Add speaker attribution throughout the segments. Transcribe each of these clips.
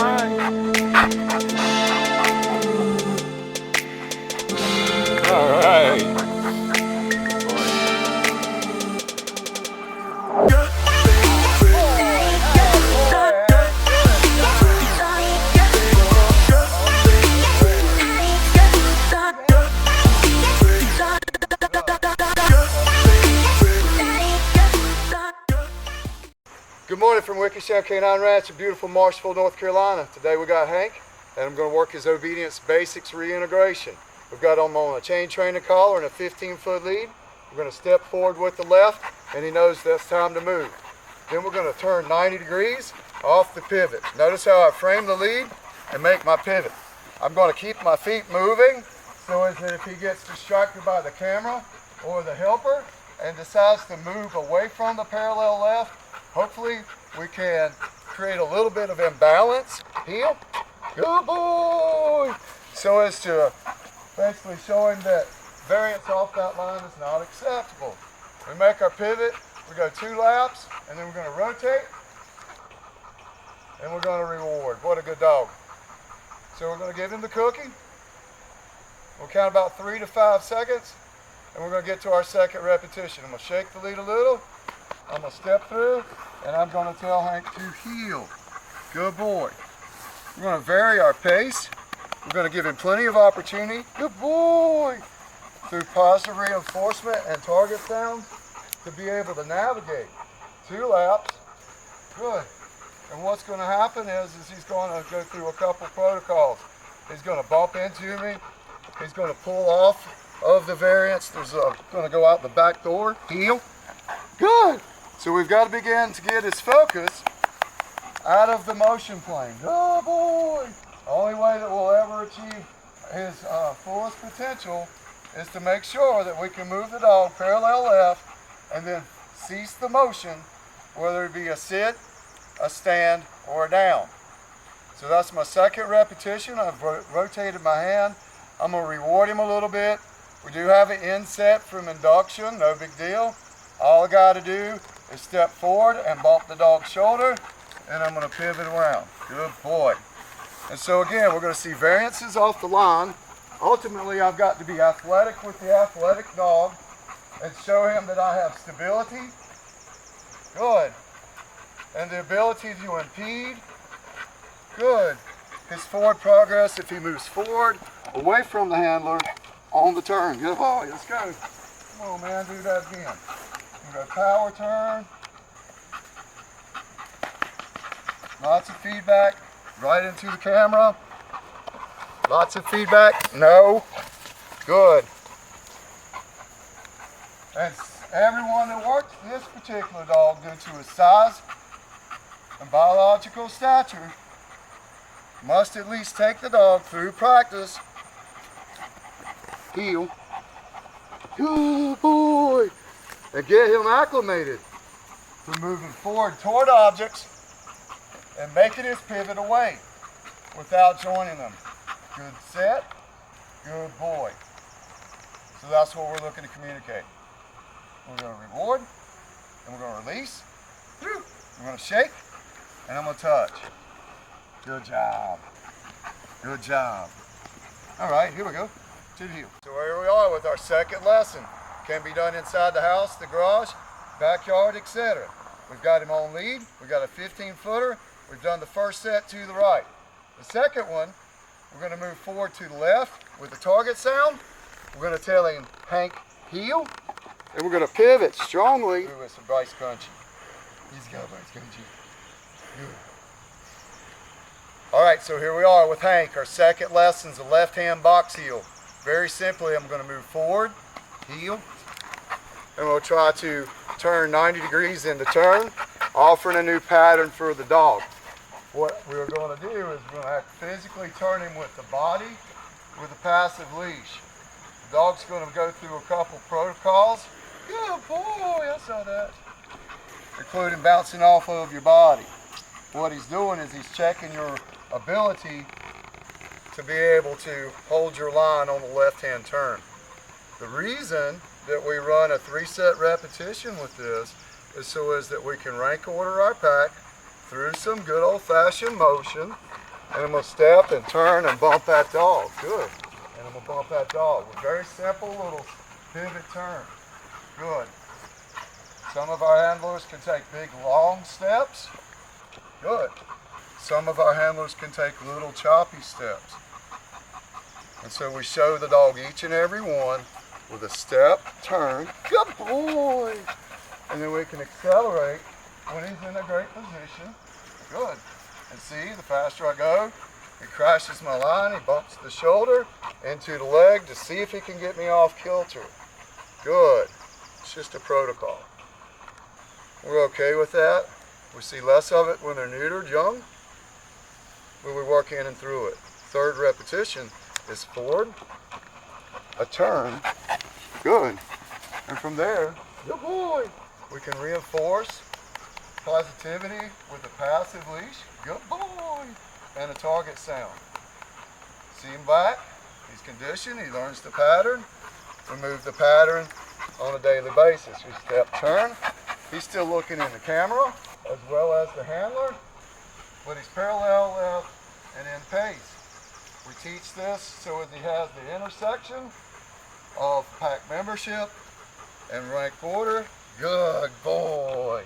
Speaker 1: All right. Good morning from Wickersham Canine Ranch in beautiful Marshville, North Carolina. Today we got Hank, and I'm going to work his obedience basics reintegration. We've got him on a chain training collar and a 15-foot lead. We're going to step forward with the left, and he knows that's time to move. Then we're going to turn 90 degrees off the pivot. Notice how I frame the lead and make my pivot. I'm going to keep my feet moving so as that if he gets distracted by the camera or the helper and decides to move away from the parallel left, hopefully we can create a little bit of imbalance here. Good boy! So as to basically show him that variance off that line is not acceptable. We make our pivot, we go 2 laps, and then we're going to rotate, and we're going to reward. What a good dog. So we're going to give him the cookie. We'll count about 3 to 5 seconds, and we're going to get to our second repetition. I'm going to shake the lead a little. I'm going to step through, and I'm going to tell Hank to heel. Good boy. We're going to vary our pace. We're going to give him plenty of opportunity. Good boy. Through positive reinforcement and target sounds to be able to navigate 2 laps. Good. And what's going to happen is he's going to go through a couple protocols. He's going to bump into me. He's going to pull off of the variance. There's going to go out the back door. Heel. Good. So we've got to begin to get his focus out of the motion plane. Good boy. The only way that we'll ever achieve his fullest potential is to make sure that we can move the dog parallel left and then cease the motion, whether it be a sit, a stand, or a down. So that's my second repetition. I've rotated my hand. I'm going to reward him a little bit. We do have an inset from induction, no big deal. All I got to do is step forward and bump the dog's shoulder, and I'm going to pivot around. Good boy. And so again, we're going to see variances off the line. Ultimately, I've got to be athletic with the athletic dog and show him that I have stability. Good. And the ability to impede. Good. His forward progress, if he moves forward, away from the handler, on the turn. Good boy. Let's go. Come on, man. Do that again. We're going to power turn. Lots of feedback right into the camera. Lots of feedback. No. Good. And everyone that works this particular dog, due to his size and biological stature, must at least take the dog through practice. Heel. Good boy. And get him acclimated to moving forward toward objects and making his pivot away without joining them. Good set, good boy. So that's what we're looking to communicate. We're going to reward, and we're going to release. We're going to shake, and I'm going to touch. Good job. Good job. All right, here we go. To the heel. So here we are with our second lesson. Can be done inside the house, the garage, backyard, etc. We've got him on lead. We've got a 15-footer. We've done the first set to the right. The second one, we're going to move forward to the left with the target sound. We're going to tell him, Hank, heel. And we're going to pivot strongly with some Bryce Crunchy. He's got Bryce Crunchy. Good. All right, so here we are with Hank. Our second lesson's a left-hand box heel. Very simply, I'm going to move forward, heel, and we'll try to turn 90 degrees in the turn, offering a new pattern for the dog. What we're going to do is we're going to have to physically turn him with the body with a passive leash. The dog's going to go through a couple protocols. Good boy, I saw that. Including bouncing off of your body. What he's doing is he's checking your ability to be able to hold your line on the left-hand turn. The reason that we run a 3-set repetition with this is so as that we can rank order our pack through some good old-fashioned motion And I'm going to step and turn and bump that dog. Good. And I'm going to bump that dog with very simple little pivot turn. Good. Some of our handlers can take big long steps. Good. Some of our handlers can take little choppy steps. And so we show the dog each and every one with a step, turn, good boy. And then we can accelerate when he's in a great position. Good. And see, the faster I go, he crashes my line, he bumps the shoulder into the leg to see if he can get me off kilter. Good. It's just a protocol. We're okay with that. We see less of it when they're neutered, young, but we work in and through it. Third repetition is forward, a turn, good. And from there, good boy. We can reinforce positivity with a passive leash, good boy, and a target sound. See him back, he's conditioned, he learns the pattern. We move the pattern on a daily basis. We step, turn. He's still looking in the camera as well as the handler, but he's parallel left and in pace. We teach this so that he has the intersection of pack membership and rank order. Good boy.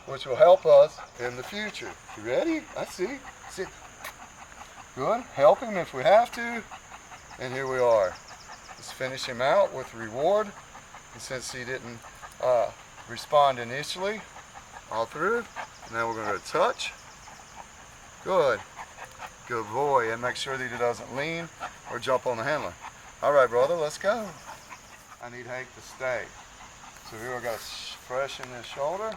Speaker 1: Which will help us in the future. You ready? I see. Sit. Good. Help him if we have to. And here we are. Let's finish him out with reward. And since he didn't respond initially, all through. Now we're going to go touch. Good. Good boy. And make sure that he doesn't lean or jump on the handler. All right, brother, let's go. I need Hank to stay. So here we got to freshen this shoulder.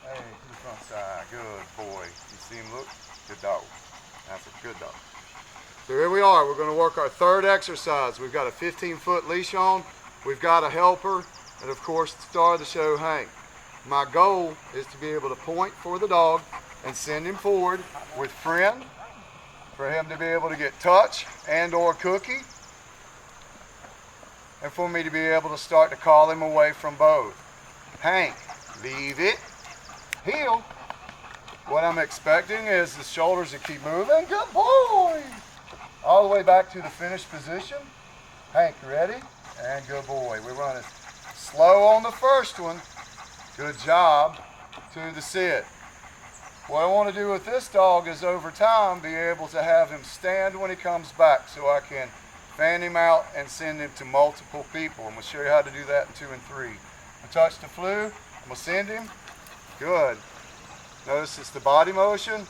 Speaker 1: Hey, to the front side. Good boy. You see him look? Good dog. That's a good dog. So here we are. We're going to work our third exercise. We've got a 15-foot leash on. We've got a helper. And of course, the star of the show, Hank. My goal is to be able to point for the dog and send him forward with friend for him to be able to get touch and or cookie. And for me to be able to start to call him away from both. Hank, leave it. Heel. What I'm expecting is the shoulders to keep moving. Good boy. All the way back to the finished position. Hank, ready? And good boy. We run it slow on the first one. Good job to the sit. What I want to do with this dog is over time be able to have him stand when he comes back so I can fan him out and send him to multiple people. I'm going to show you how to do that in 2 and 3. I touch the flu. I'm going to send him. Good. Notice it's the body motion.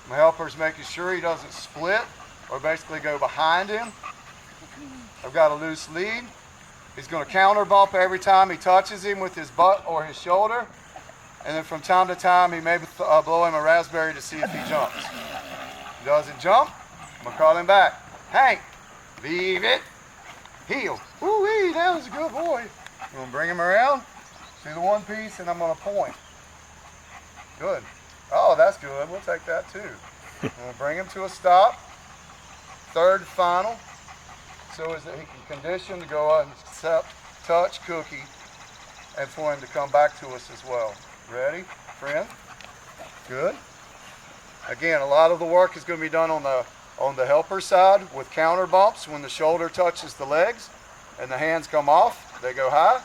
Speaker 1: My helper's making sure he doesn't split or basically go behind him. I've got a loose lead. He's going to counter bump every time he touches him with his butt or his shoulder. And then from time to time, he may blow him a raspberry to see if he jumps. If he doesn't jump, I'm going to call him back. Hank, leave it. Heel. Woo-wee, that was a good boy. I'm going to bring him around. See the one piece, and I'm going to point. Good. Oh, that's good. We'll take that too. I'm going to bring him to a stop. Third final. So as that he can condition to go out and accept, touch, cookie, and for him to come back to us as well. Ready, friend? Good. Again, a lot of the work is going to be done on the helper side with counter bumps when the shoulder touches the legs and the hands come off. They go high.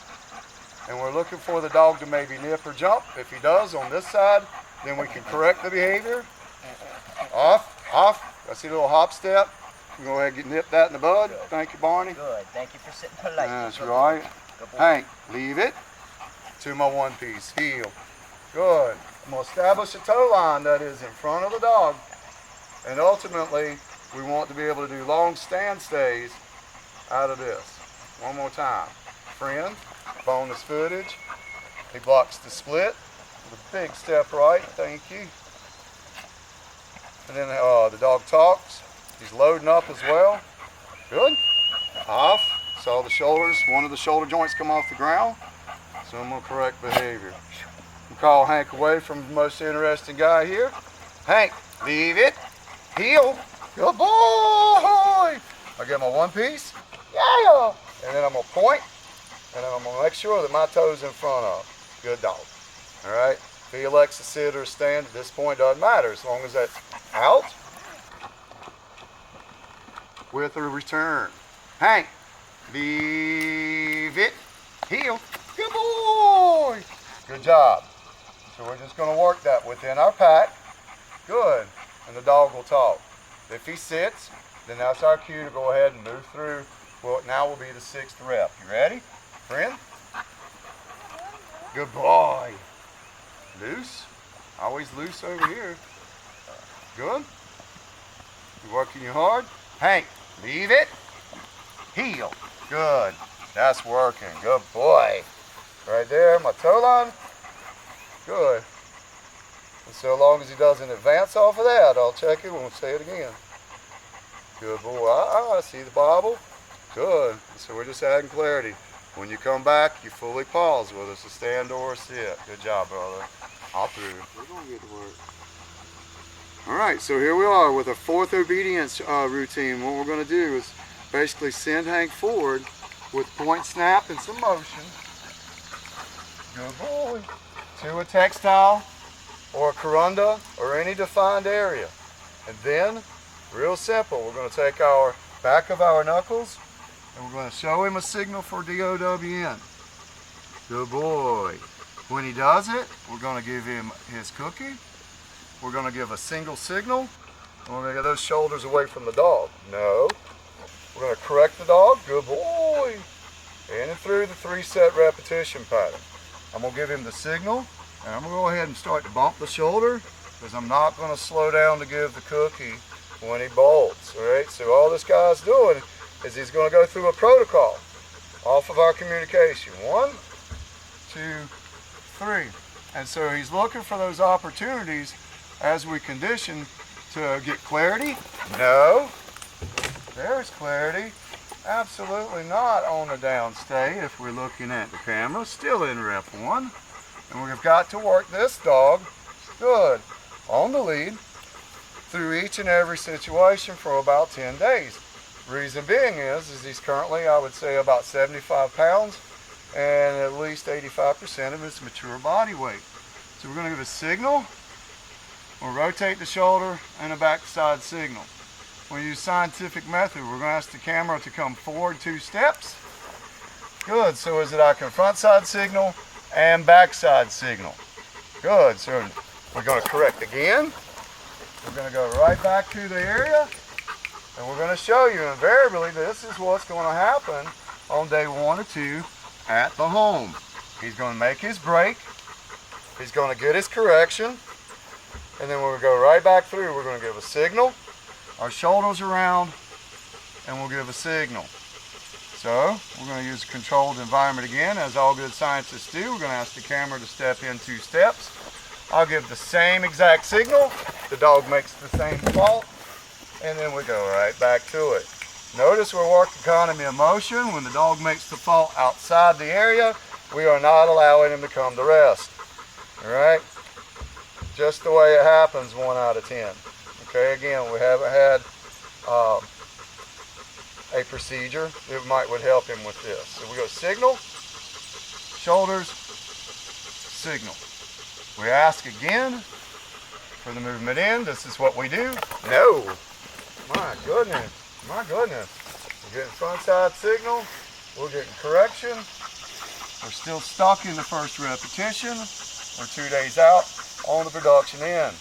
Speaker 1: And we're looking for the dog to maybe nip or jump. If he does on this side, then we can correct the behavior. Off, off. I see a little hop step. We're going to go ahead and nip that in the bud.
Speaker 2: Good.
Speaker 1: Thank you, Barney.
Speaker 2: Good. Thank you for sitting polite.
Speaker 1: That's right. Hank, leave it to my one piece. Heel. Good. I'm going to establish a toe line that is in front of the dog. And ultimately, we want to be able to do long stand stays out of this. One more time. Friend. Bonus footage. He blocks the split with a big step right. Thank you. And then the dog talks. He's loading up as well. Good. Off. Saw the shoulders. One of the shoulder joints come off the ground. So I'm going to correct behavior. We'll call Hank away from the most interesting guy here. Hank, leave it. Heel. Good boy. I get my one piece. Yeah. And then I'm going to point. And I'm going to make sure that my toe's in front of. Good dog. All right. If he elects to sit or stand at this point, doesn't matter, as long as that's out with a return. Hank, leave it, heel, good boy. Good job. So we're just going to work that within our pack. Good. And the dog will talk. If he sits, then that's our cue to go ahead and move through what now will be the 6th rep. You ready, friend? Good boy. Loose. Always loose over here. Good. You working you hard? Hank, leave it. Heel. Good. That's working. Good boy. Right there, my toe line. Good. And so long as he doesn't advance off of that, I'll check it. We'll say it again. Good boy. I see the bobble. Good. So we're just adding clarity. When you come back, you fully pause, whether it's a stand or a sit. Good job, brother. All through. We're going to get to work. All right, so here we are with a 4th obedience routine. What we're going to do is basically send Hank forward with point snap and some motion. Good boy. To a textile or a corunda or any defined area. And then, real simple, we're going to take our back of our knuckles and we're going to show him a signal for DOWN. Good boy. When he does it, we're going to give him his cookie. We're going to give a single signal. And we're going to get those shoulders away from the dog. No. We're going to correct the dog. Good boy. In and through the 3-set repetition pattern. I'm going to give him the signal, and I'm going to go ahead and start to bump the shoulder, because I'm not going to slow down to give the cookie when he bolts, all right? So all this guy's doing is he's going to go through a protocol off of our communication. 1, 2, 3. And so he's looking for those opportunities as we condition to get clarity. No. There's clarity. Absolutely not on the downstay if we're looking at the camera. Still in rep 1. And we've got to work this dog, good, on the lead through each and every situation for about 10 days. Reason being is he's currently, I would say, about 75 pounds and at least 85% of his mature body weight. So we're going to give a signal. We'll rotate the shoulder and a backside signal. We'll use scientific method. We're going to ask the camera to come forward 2 steps. Good. So is it our front side signal and backside signal? Good. So we're going to correct again. We're going to go right back to the area. And we're going to show you invariably this is what's going to happen on day 1 or 2 at the home. He's going to make his break. He's going to get his correction. And then we'll go right back through. We're going to give a signal. Our shoulders around, and we'll give a signal. So we're going to use a controlled environment again, as all good scientists do. We're going to ask the camera to step in 2 steps. I'll give the same exact signal. The dog makes the same fault, and then we go right back to it. Notice we're working economy of motion. When the dog makes the fault outside the area, we are not allowing him to come to rest. All right? Just the way it happens 1 out of 10. Okay, again, we haven't had a procedure that would help him with this. So we go signal, shoulders, signal. We ask again for the movement in. This is what we do. No. My goodness. My goodness. We're getting front side signal. We're getting correction. We're still stuck in the first repetition. We're 2 days out on the production end.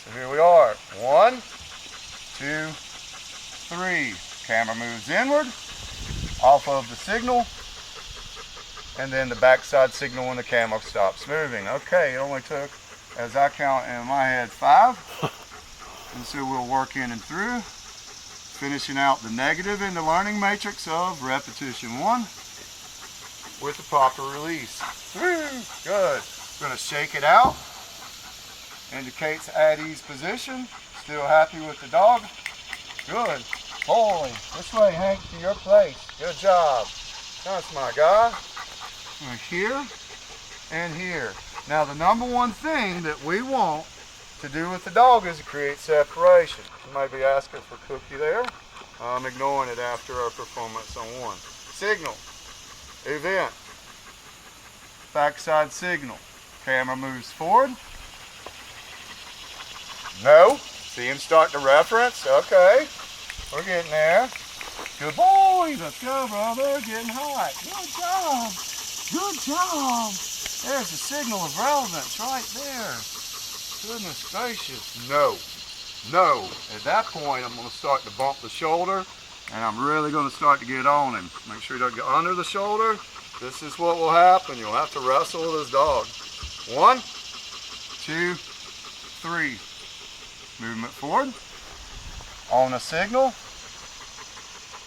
Speaker 1: So here we are. 1, 2, 3. Camera moves inward, off of the signal, and then the backside signal when the camera stops moving. Okay, it only took, as I count in my head, 5. And so we'll work in and through, finishing out the negative in the learning matrix of repetition 1 with the proper release. Good. We're going to shake it out. Indicates at ease position. Still happy with the dog. Good. Boy, this way, Hank, to your place. Good job. That's my guy. Right here and here. Now, the number 1 thing that we want to do with the dog is to create separation. You might be asking for cookie there. I'm ignoring it after our performance on 1. Signal. Event. Backside signal. Camera moves forward. No. See him start to reference. Okay. We're getting there. Good boy. Let's go, brother. Getting hot. Good job. Good job. There's a signal of relevance right there. Goodness gracious. No. No. At that point, I'm going to start to bump the shoulder, and I'm really going to start to get on him. Make sure he doesn't get under the shoulder. This is what will happen. You'll have to wrestle with his dog. 1, 2, 3. Movement forward. On a signal.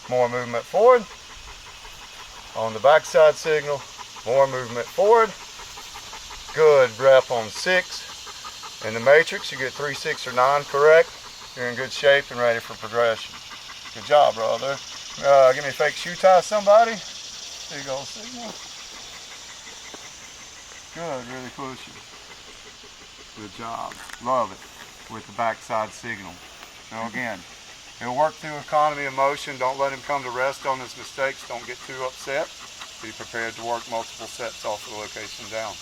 Speaker 1: More movement forward. On the backside signal. More movement forward. Good. Rep on 6. In the matrix, you get 3, 6, or 9 correct. You're in good shape and ready for progression. Good job, brother. Give me a fake shoe tie, somebody. There you go, signal. Good, really pushy. Good job. Love it with the backside signal. Now again, he'll work through economy of motion. Don't let him come to rest on his mistakes. Don't get too upset. Be prepared to work multiple sets off the location down.